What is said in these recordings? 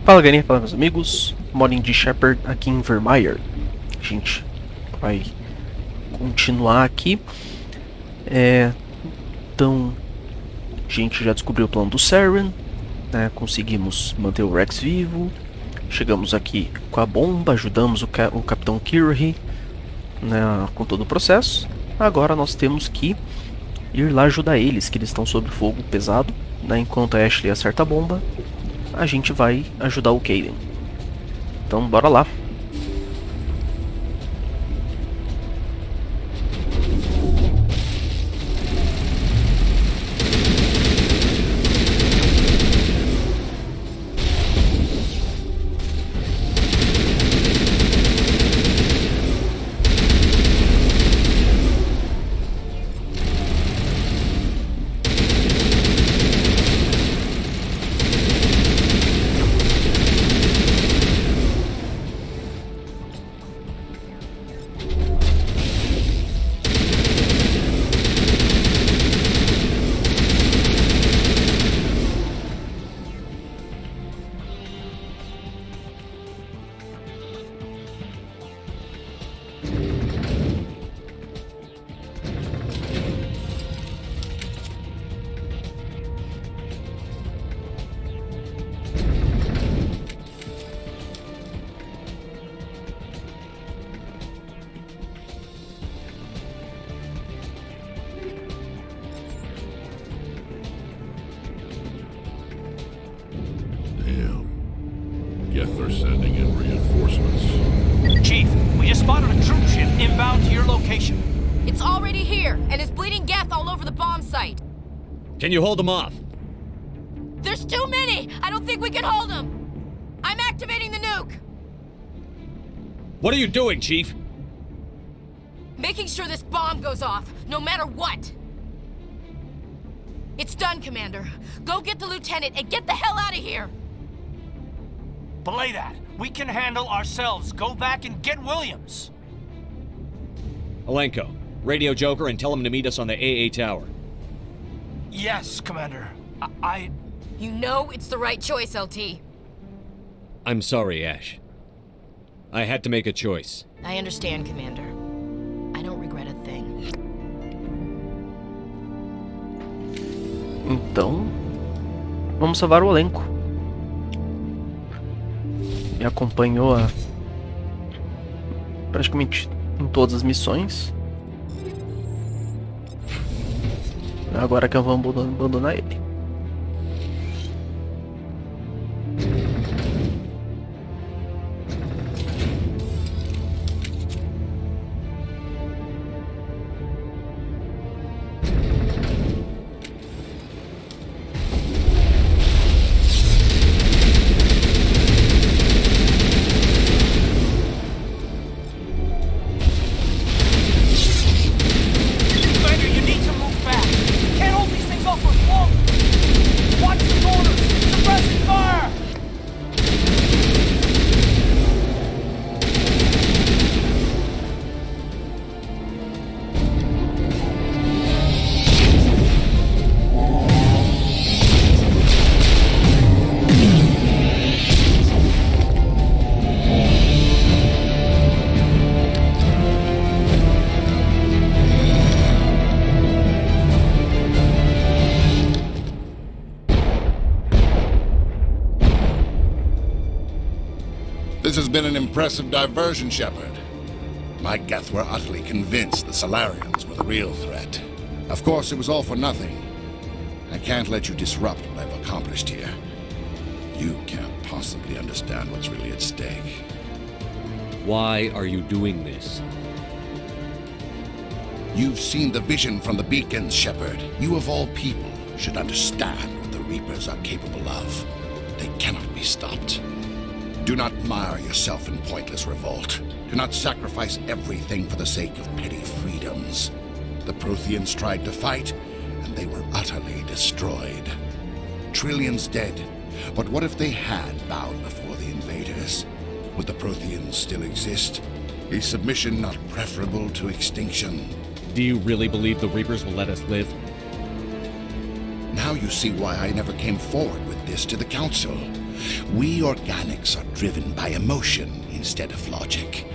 Fala galerinha, fala meus amigos, Molin G Sheperd aqui em Virmire. A gente vai continuar aqui. Então, a gente já descobriu o plano do Saren, né? Conseguimos manter o Rex vivo. Chegamos aqui com a bomba, ajudamos o capitão Kirahe, né, com todo o processo. Agora nós temos que ir lá ajudar eles, que eles estão sob fogo pesado, né? Enquanto a Ashley acerta a bomba, a gente vai ajudar o Caden. Então bora lá. They're sending in reinforcements. Chief, we just spotted a troop ship inbound to your location. It's already here, and is bleeding Geth all over the bomb site. Can you hold them off? There's too many! I don't think we can hold them! I'm activating the nuke! What are you doing, Chief? Making sure this bomb goes off, no matter what! It's done, Commander. Go get the lieutenant and get the hell out of here! Belay that. We can handle ourselves. Go back and get Williams. Alenko, radio Joker and tell him to meet us on the AA tower. Yes, Commander. You know it's the right choice, LT. I'm sorry, Ash. I had to make a choice. I understand, Commander. I don't regret a thing. Então, vamos salvar o elenco. Me acompanhou praticamente em todas as missões. Agora que eu vou abandonar ele. This has been an impressive diversion, Sheperd. My Geth were utterly convinced the Salarians were the real threat. Of course, it was all for nothing. I can't let you disrupt what I've accomplished here. You can't possibly understand what's really at stake. Why are you doing this? You've seen the vision from the beacons, Sheperd. You of all people should understand what the Reapers are capable of. They cannot be stopped. Do not mire yourself in pointless revolt. Do not sacrifice everything for the sake of petty freedoms. The Protheans tried to fight, and they were utterly destroyed. Trillions dead, but what if they had bowed before the invaders? Would the Protheans still exist? Is submission not preferable to extinction? Do you really believe the Reapers will let us live? Now you see why I never came forward with this to the Council. We organics are driven by emotion instead of logic.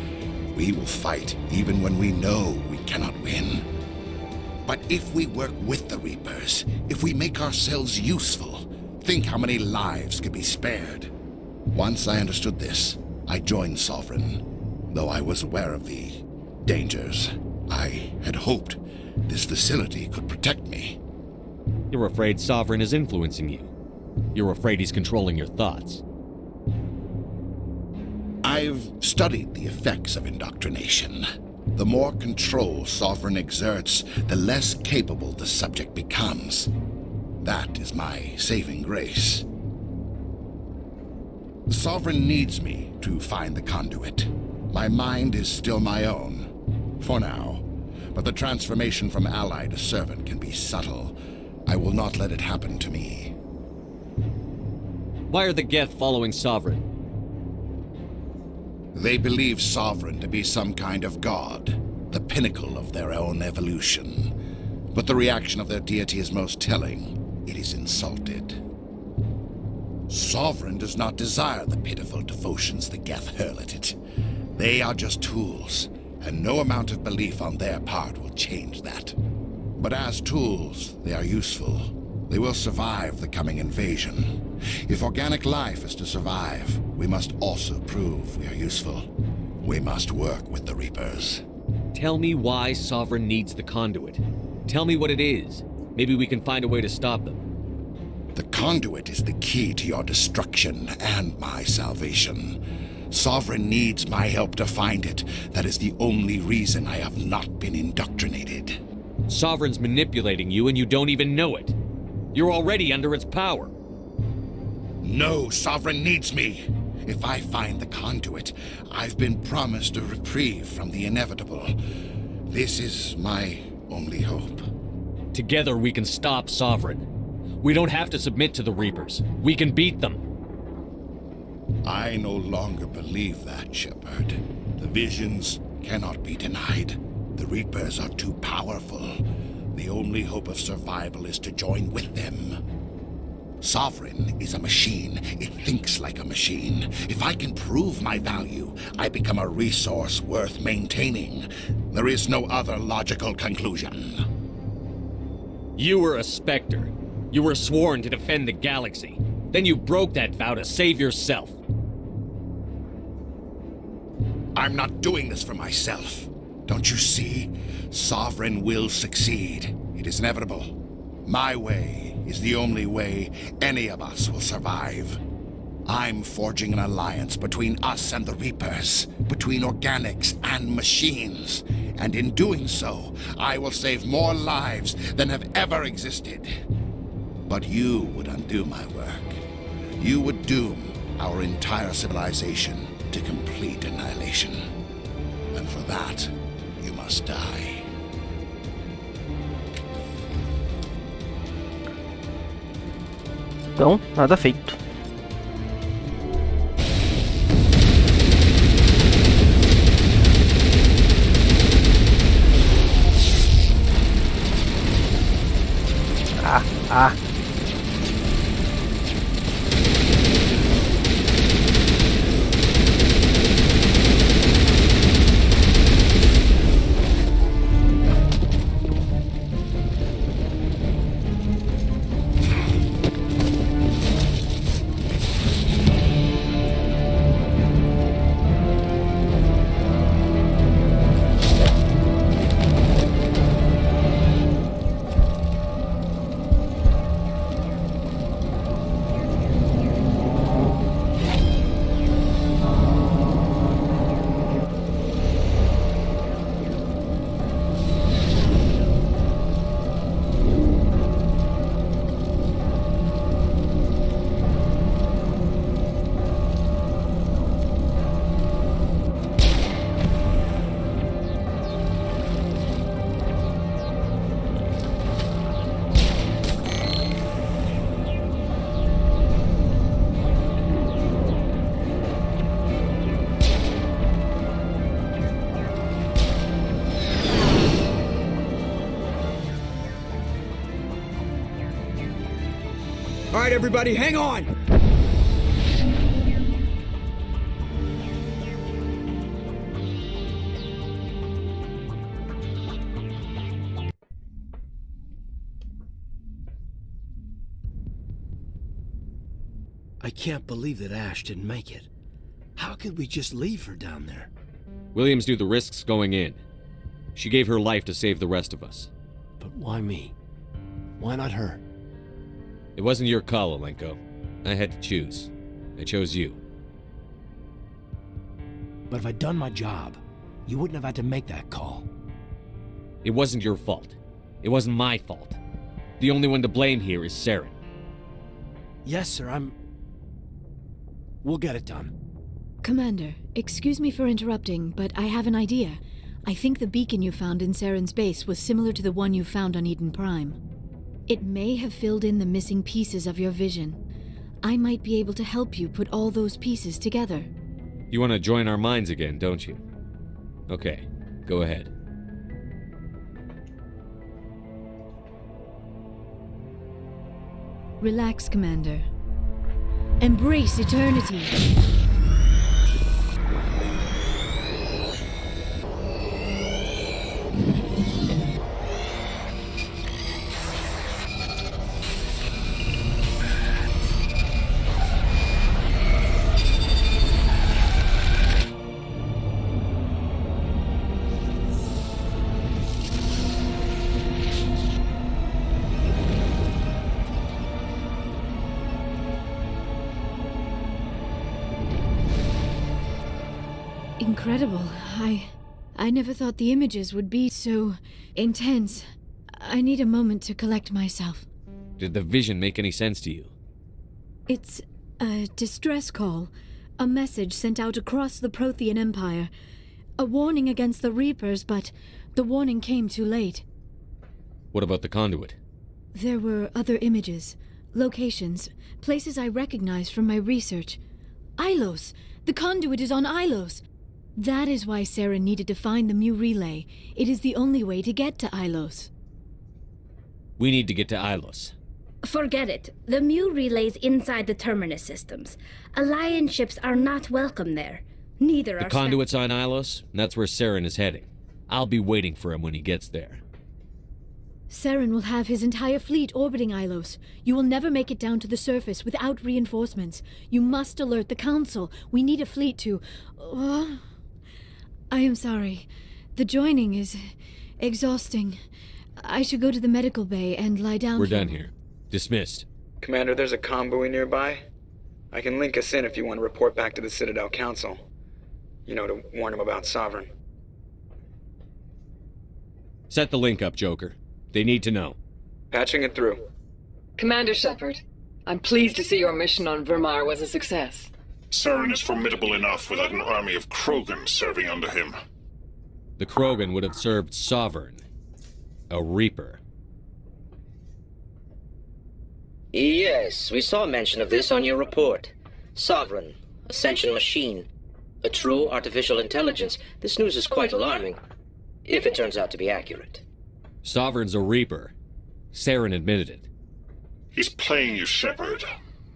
We will fight even when we know we cannot win. But if we work with the Reapers, if we make ourselves useful, think how many lives could be spared. Once I understood this, I joined Sovereign, though I was aware of the dangers. I had hoped this facility could protect me. You're afraid Sovereign is influencing you. You're afraid he's controlling your thoughts. I've studied the effects of indoctrination. The more control Sovereign exerts, the less capable the subject becomes. That is my saving grace. Sovereign needs me to find the conduit. My mind is still my own, for now. But the transformation from ally to servant can be subtle. I will not let it happen to me. Why are the Geth following Sovereign? They believe Sovereign to be some kind of god, the pinnacle of their own evolution. But the reaction of their deity is most telling. It is insulted. Sovereign does not desire the pitiful devotions the Geth hurl at it. They are just tools, and no amount of belief on their part will change that. But as tools, they are useful. They will survive the coming invasion. If organic life is to survive, we must also prove we are useful. We must work with the Reapers. Tell me why Sovereign needs the conduit. Tell me what it is. Maybe we can find a way to stop them. The conduit is the key to your destruction and my salvation. Sovereign needs my help to find it. That is the only reason I have not been indoctrinated. Sovereign's manipulating you and you don't even know it. You're already under its power. No, Sovereign needs me. If I find the conduit, I've been promised a reprieve from the inevitable. This is my only hope. Together we can stop Sovereign. We don't have to submit to the Reapers. We can beat them. I no longer believe that, Sheperd. The visions cannot be denied. The Reapers are too powerful. The only hope of survival is to join with them. Sovereign is a machine. It thinks like a machine. If I can prove my value, I become a resource worth maintaining. There is no other logical conclusion. You were a Spectre. You were sworn to defend the galaxy. Then you broke that vow to save yourself. I'm not doing this for myself. Don't you see? Sovereign will succeed. It is inevitable. My way is the only way any of us will survive. I'm forging an alliance between us and the Reapers, between organics and machines. And in doing so, I will save more lives than have ever existed. But you would undo my work. You would doom our entire civilization to complete annihilation. And for that, you must die. Então, nada feito. Ah. All right, everybody, hang on! I can't believe that Ash didn't make it. How could we just leave her down there? Williams knew the risks going in. She gave her life to save the rest of us. But why me? Why not her? It wasn't your call, Alenko. I had to choose. I chose you. But if I'd done my job, you wouldn't have had to make that call. It wasn't your fault. It wasn't my fault. The only one to blame here is Saren. Yes, sir, We'll get it done. Commander, excuse me for interrupting, but I have an idea. I think the beacon you found in Saren's base was similar to the one you found on Eden Prime. It may have filled in the missing pieces of your vision. I might be able to help you put all those pieces together. You want to join our minds again, don't you? Okay, go ahead. Relax, Commander. Embrace eternity. Incredible. I never thought the images would be so intense. I need a moment to collect myself. Did the vision make any sense to you? It's a distress call. A message sent out across the Prothean Empire. A warning against the Reapers, but the warning came too late. What about the conduit? There were other images, locations, places I recognized from my research. Ilos! The conduit is on Ilos! That is why Saren needed to find the Mu relay. It is the only way to get to Ilos. We need to get to Ilos. Forget it. The Mu relay's inside the Terminus systems. Alliance ships are not welcome there. Neither are... The conduit's on Ilos, and that's where Saren is heading. I'll be waiting for him when he gets there. Saren will have his entire fleet orbiting Ilos. You will never make it down to the surface without reinforcements. You must alert the Council. We need a fleet to... I am sorry. The joining is exhausting. I should go to the medical bay and lie down. We're done here. Dismissed. Commander, there's a convoy nearby. I can link us in if you want to report back to the Citadel Council. You know, to warn them about Sovereign. Set the link up, Joker. They need to know. Patching it through. Commander Sheperd, I'm pleased to see your mission on Virmire was a success. Saren is formidable enough without an army of Krogan serving under him. The Krogan would have served Sovereign. A Reaper. Yes, we saw mention of this on your report. Sovereign, Ascension machine, a true artificial intelligence. This news is quite alarming, if it turns out to be accurate. Sovereign's a Reaper. Saren admitted it. He's playing you, Sheperd.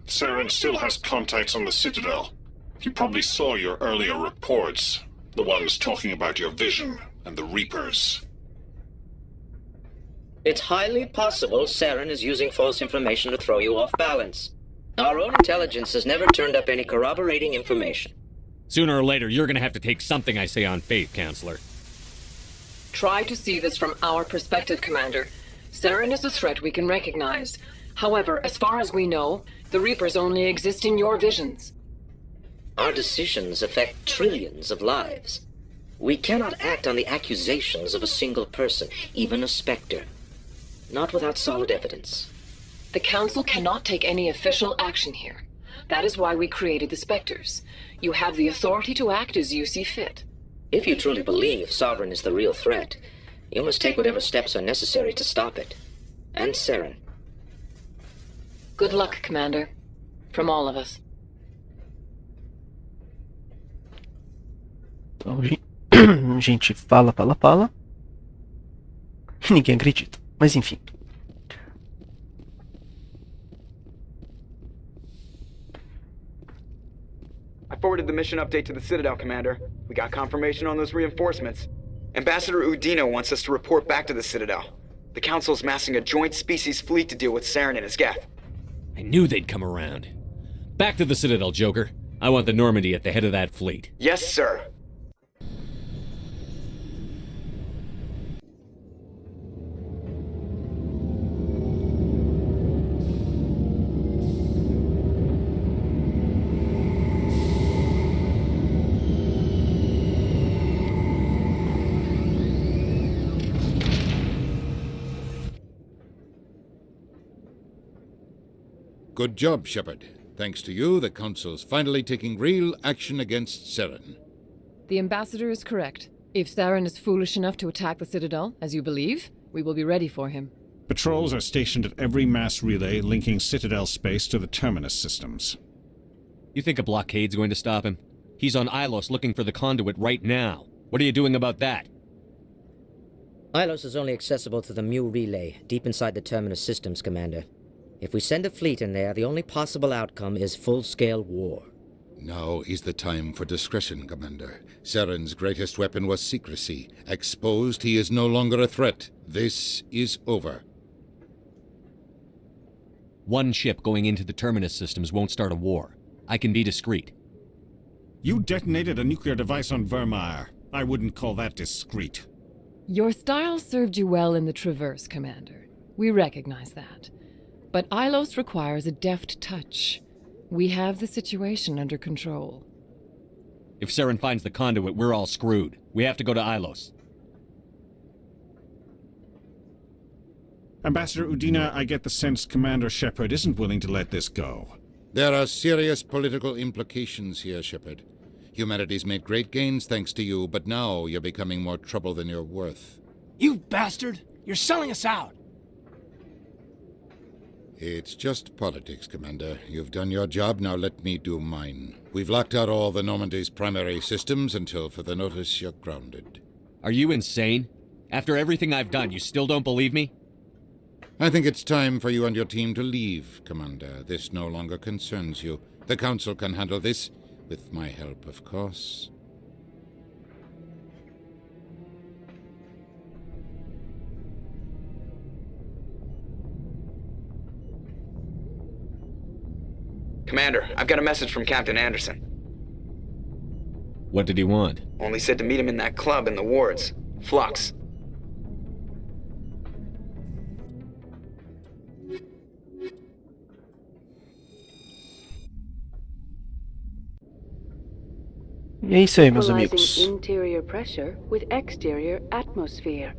Saren still has contacts on the Citadel. He probably saw your earlier reports. The ones talking about your vision and the Reapers. It's highly possible Saren is using false information to throw you off balance. Our own intelligence has never turned up any corroborating information. Sooner or later, you're gonna have to take something I say on faith, Counselor. Try to see this from our perspective, Commander. Saren is a threat we can recognize. However, as far as we know, the Reapers only exist in your visions. Our decisions affect trillions of lives. We cannot act on the accusations of a single person, even a Spectre. Not without solid evidence. The Council cannot take any official action here. That is why we created the Spectres. You have the authority to act as you see fit. If you truly believe Sovereign is the real threat, you must take whatever steps are necessary to stop it. And Saren. Good luck, Commander. From all of us. Então, gente fala. E ninguém acredita. Mas enfim. I forwarded the mission update to the Citadel, Commander. We got confirmation on those reinforcements. Ambassador Udino wants us to report back to the Citadel. The Council's massing a joint species fleet to deal with Saren and his geth. I knew they'd come around. Back to the Citadel, Joker. I want the Normandy at the head of that fleet. Yes, sir. Good job, Sheperd. Thanks to you, the Council's finally taking real action against Saren. The Ambassador is correct. If Saren is foolish enough to attack the Citadel, as you believe, we will be ready for him. Patrols are stationed at every mass relay linking Citadel space to the Terminus systems. You think a blockade's going to stop him? He's on Ilos looking for the conduit right now. What are you doing about that? Ilos is only accessible to the Mu relay, deep inside the Terminus systems, Commander. If we send a fleet in there, the only possible outcome is full-scale war. Now is the time for discretion, Commander. Saren's greatest weapon was secrecy. Exposed, he is no longer a threat. This is over. One ship going into the Terminus systems won't start a war. I can be discreet. You detonated a nuclear device on Virmire. I wouldn't call that discreet. Your style served you well in the Traverse, Commander. We recognize that. But Ilos requires a deft touch. We have the situation under control. If Saren finds the conduit, we're all screwed. We have to go to Ilos. Ambassador Udina, I get the sense Commander Sheperd isn't willing to let this go. There are serious political implications here, Sheperd. Humanity's made great gains thanks to you, but now you're becoming more trouble than you're worth. You bastard! You're selling us out! It's just politics, Commander. You've done your job, now let me do mine. We've locked out all the Normandy's primary systems until further notice you're grounded. Are you insane? After everything I've done, you still don't believe me? I think it's time for you and your team to leave, Commander. This no longer concerns you. The Council can handle this, with my help, of course. Commander, I've got a message from Captain Anderson. What did he want? Only said to meet him in that club in the wards. Flux. E é isso aí, meus amigos. Interior pressure with exterior atmosphere.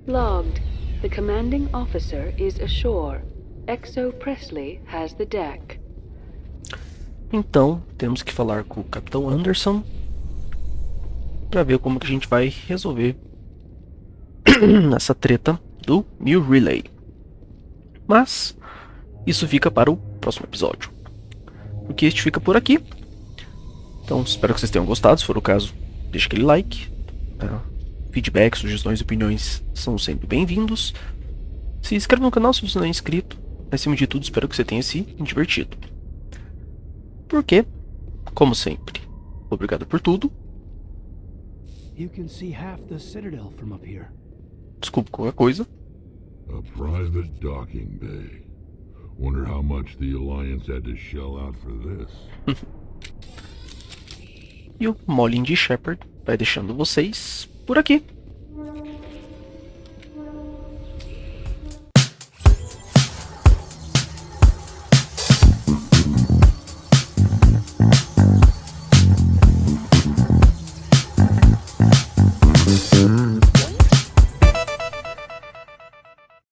Logged. The commanding officer is ashore. Exo Presley has the deck. Então, temos que falar com o Capitão Anderson para ver como que a gente vai resolver essa treta do Mu Relay. Mas isso fica para o próximo episódio, porque este fica por aqui. Então, espero que vocês tenham gostado. Se for o caso, deixe aquele like. Feedback, sugestões e opiniões são sempre bem-vindos. Se inscreva no canal se você não é inscrito. Acima de tudo, espero que você tenha se divertido. Porque, como sempre, obrigado por tudo. Desculpe qualquer coisa. A private docking bay. Wonder how much the Alliance had to shell out for this. E o Molin G Sheperd vai deixando vocês por aqui.